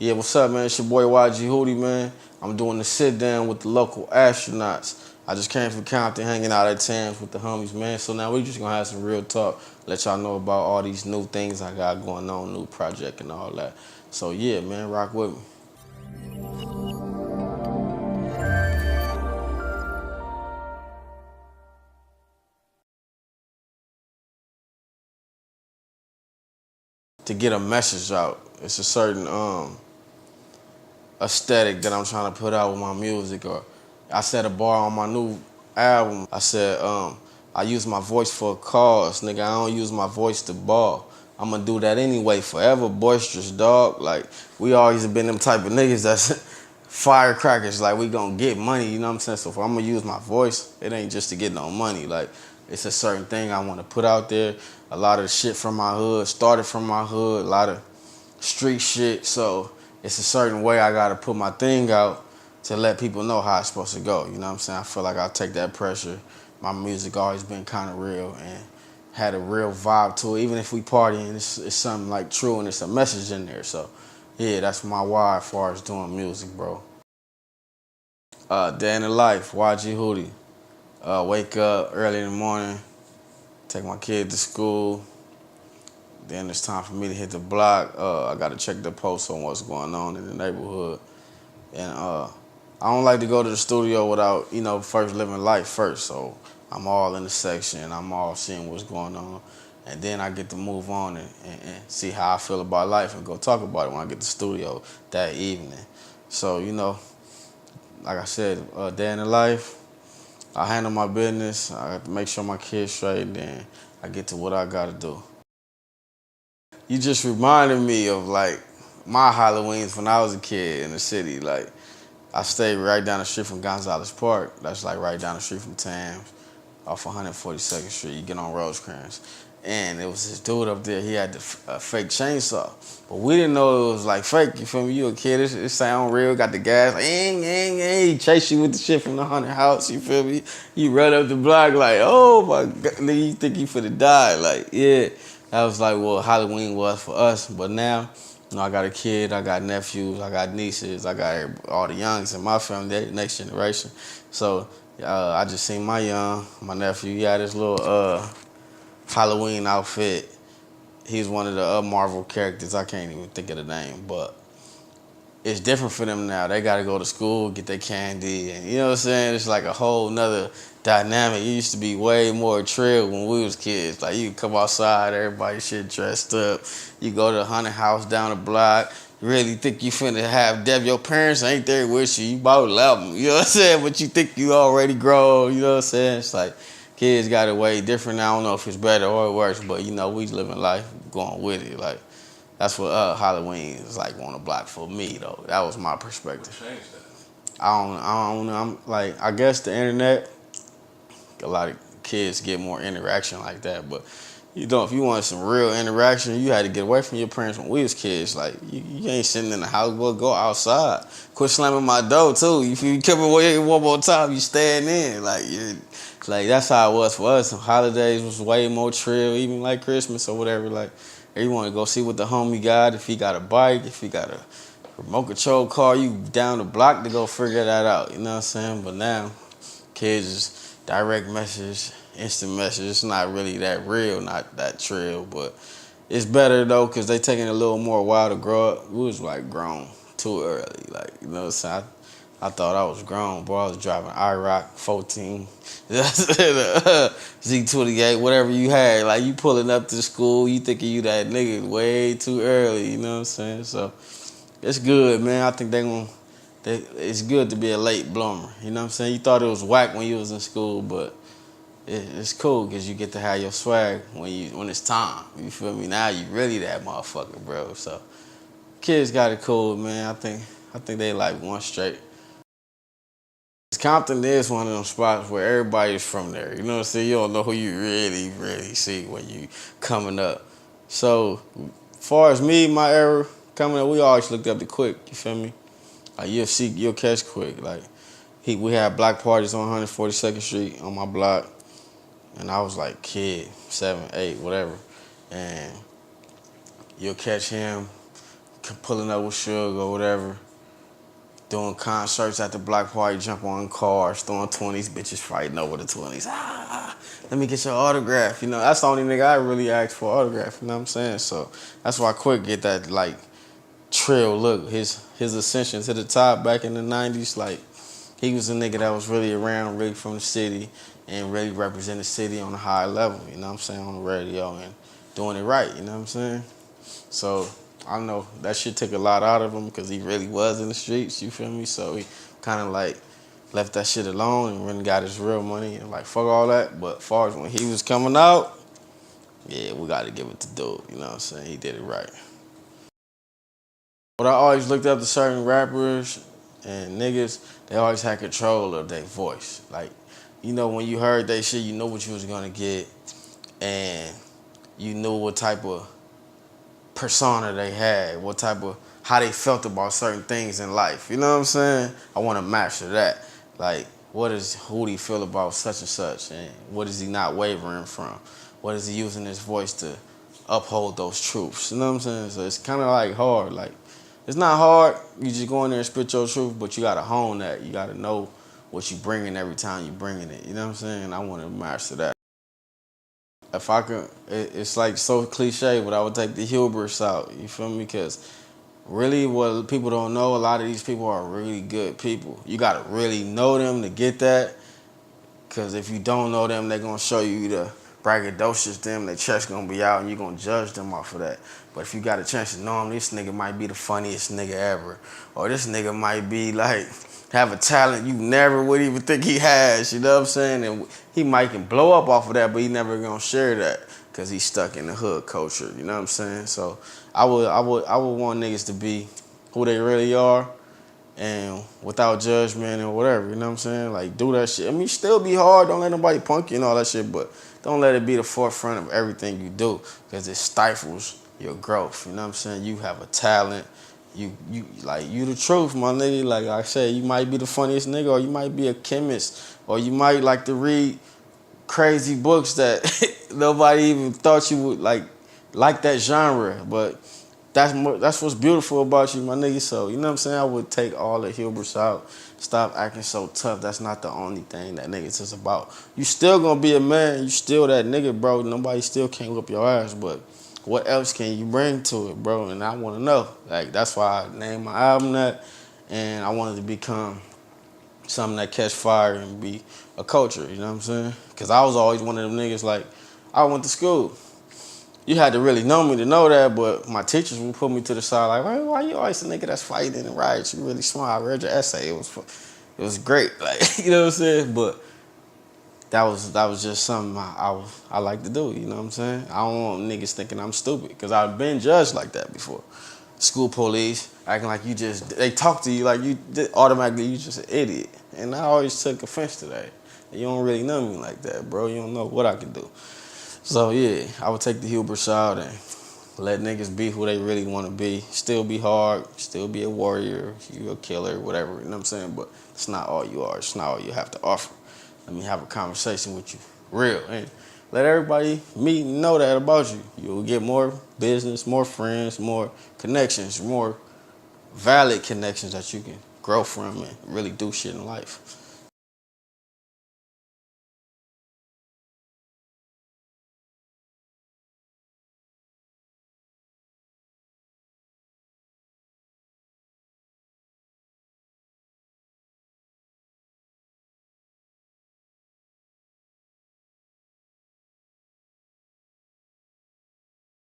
Yeah, what's up, man? It's your boy YG Hootie, man. I'm doing the sit down with the local astronauts. I just came from Compton, hanging out at Tams with the homies, man. So now we just gonna have some real talk, let y'all know about all these new things I got going on, new project and all that. So yeah, man, rock with me. To get a message out, it's a certain aesthetic that I'm trying to put out with my music. Or I set a bar on my new album. I said, I use my voice for a cause, nigga. I don't use my voice to ball. I'm gonna do that anyway. Forever boisterous, dog. Like, we always have been them type of niggas that's firecrackers. Like, we gonna get money, you know what I'm saying? So if I'm gonna use my voice, it ain't just to get no money. Like, it's a certain thing I wanna put out there. A lot of the shit from my hood started from my hood. A lot of street shit. So it's a certain way I gotta put my thing out to let people know how it's supposed to go. You know what I'm saying? I feel like I'll take that pressure. My music always been kind of real and had a real vibe to it. Even if we partying, it's something like true and it's a message in there. So yeah, that's my why as far as doing music, bro. Day in the life, YG Hootie. Wake up early in the morning, take my kid to school. Then it's time for me to hit the block. I gotta check the post on what's going on in the neighborhood. And I don't like to go to the studio without, first living life first. So I'm all in the section. I'm all seeing what's going on. And then I get to move on and see how I feel about life and go talk about it when I get to the studio that evening. So, like I said, day in the life, I handle my business. I have to make sure my kid's straight. Then I get to what I gotta do. You just reminded me of like my Halloweens when I was a kid in the city. Like, I stayed right down the street from Gonzalez Park. That's like right down the street from Tams, off 142nd Street. You get on Rosecrans. And it was this dude up there, he had the fake chainsaw. But we didn't know it was like fake, you feel me? You a kid, it sound real, got the gas, like, he chase you with the shit from the haunted house, you feel me? You run up the block like, oh my God, nigga, you think you finna die. Like, yeah, that was like what Halloween was for us. But now, I got a kid, I got nephews, I got nieces, I got all the youngs in my family, they the next generation. So I just seen my nephew, he had this little Halloween outfit. He's one of the Marvel characters. I can't even think of the name, but it's different for them now. They got to go to school, get their candy, and you know what I'm saying? It's like a whole nother dynamic. It used to be way more trill when we was kids. Like, you come outside, everybody shit dressed up. You go to the haunted house down the block. You really think you finna have death. Your parents ain't there with you. You about 11, you know what I'm saying? But you think you already grown, you know what I'm saying? It's like, kids got it way different. I don't know if it's better or worse, but we living life going with it. Like, that's what Halloween is like on the block for me, though. That was my perspective. What changed that? I don't know. I'm like, I guess the internet, a lot of kids get more interaction like that. But if you want some real interaction, you had to get away from your parents when we was kids. Like, you ain't sitting in the house, boy, go outside. Quit slamming my door too. If you come away one more time, you staying in. Like, that's how it was for us. Holidays was way more trill, even like Christmas or whatever. Like, you want to go see what the homie got. If he got a bike, if he got a remote control car, you down the block to go figure that out. You know what I'm saying? But now, kids is direct message, instant message. It's not really that real, not that trill. But it's better, though, because they taking a little more while to grow up. We was, like, grown too early. Like, you know what I'm saying? I thought I was grown, bro. I was driving IROC 14, Z28, whatever you had. Like, you pulling up to school, you thinking you that nigga way too early, you know what I'm saying? So, it's good, man. I think it's good to be a late bloomer, you know what I'm saying? You thought it was whack when you was in school, but it's cool because you get to have your swag when it's time. You feel me? Now you really that motherfucker, bro. So, kids got it cool, man. I think they like one straight. Compton is one of them spots where everybody is from there. You know what I'm saying? You don't know who you really, really see when you coming up. So, as far as me, my era coming up, we always looked up to Quik. You feel me? Like, you'll catch Quik. Like, we had block parties on 142nd Street on my block, and I was like kid, 7, 8, whatever, and you'll catch him pulling up with Suge or whatever, doing concerts at the block party, jump on cars, throwing 20s, bitches fighting over the 20s. Let me get your autograph. You know, that's the only nigga I really asked for autograph. You know what I'm saying? So that's why Quik get that like trill look. His ascension to the top back in the 90s, like he was a nigga that was really around, really from the city, and really represent the city on a high level. You know what I'm saying? On the radio and doing it right. You know what I'm saying? So I know that shit took a lot out of him because he really was in the streets, you feel me? So he kind of like left that shit alone and really got his real money and like fuck all that. But as far as when he was coming out, yeah, we got to give it to dude, you know what I'm saying? He did it right. But I always looked up to certain rappers and niggas, they always had control of their voice. Like, you know, when you heard that shit, you know what you was gonna get and you knew what type of persona they had, what type of, how they felt about certain things in life. You know what I'm saying? I want to master that. Like, what does Hootie feel about such and such? And what is he not wavering from? What is he using his voice to uphold those truths? You know what I'm saying? So it's kind of like hard. Like, it's not hard. You just go in there and spit your truth, but you got to hone that. You got to know what you bringing every time you bringing it. You know what I'm saying? I want to master that. If I could, it's like so cliche, but I would take the hubris out. You feel me? Because really, what people don't know, a lot of these people are really good people. You gotta really know them to get that. Because if you don't know them, they're gonna show you the braggadocious them. Their chest gonna be out, and you're gonna judge them off of that. But if you got a chance to know him, this nigga might be the funniest nigga ever, or this nigga might be like have a talent you never would even think he has, you know what I'm saying? And he might can blow up off of that, but he never gonna share that because he's stuck in the hood culture, you know what I'm saying? So I would want niggas to be who they really are and without judgment and whatever, you know what I'm saying? Like, do that shit. I mean, still be hard, don't let nobody punk you and all that shit, but don't let it be the forefront of everything you do because it stifles your growth, you know what I'm saying? You have a talent. You like, you the truth, my nigga. Like I said, you might be the funniest nigga, or you might be a chemist, or you might like to read crazy books that nobody even thought you would like that genre. But that's what's beautiful about you, my nigga. So you know what I'm saying? I would take all the hubris out. Stop acting so tough. That's not the only thing that niggas is about. You still gonna be a man. You still that nigga, bro. Nobody still can't whip your ass, but what else can you bring to it, bro? And I want to know. Like, that's why I named my album that, and I wanted to become something that catch fire and be a culture, you know what I'm saying? Because I was always one of them niggas, like, I went to school. You had to really know me to know that, but my teachers would put me to the side like, why you always a nigga that's fighting and riots? You really smart. I read your essay. It was great. Like, you know what I'm saying? But that was just something I like to do, you know what I'm saying? I don't want niggas thinking I'm stupid, because I've been judged like that before. School police, acting like they talk to you like you automatically you just an idiot. And I always took offense to that. You don't really know me like that, bro. You don't know what I can do. So yeah, I would take the hubris out and let niggas be who they really want to be. Still be hard, still be a warrior, you a killer, whatever, you know what I'm saying? But it's not all you are, it's not all you have to offer. Let me have a conversation with you, real, and let everybody meet and know that about you. You'll get more business, more friends, more connections, more valid connections that you can grow from and really do shit in life.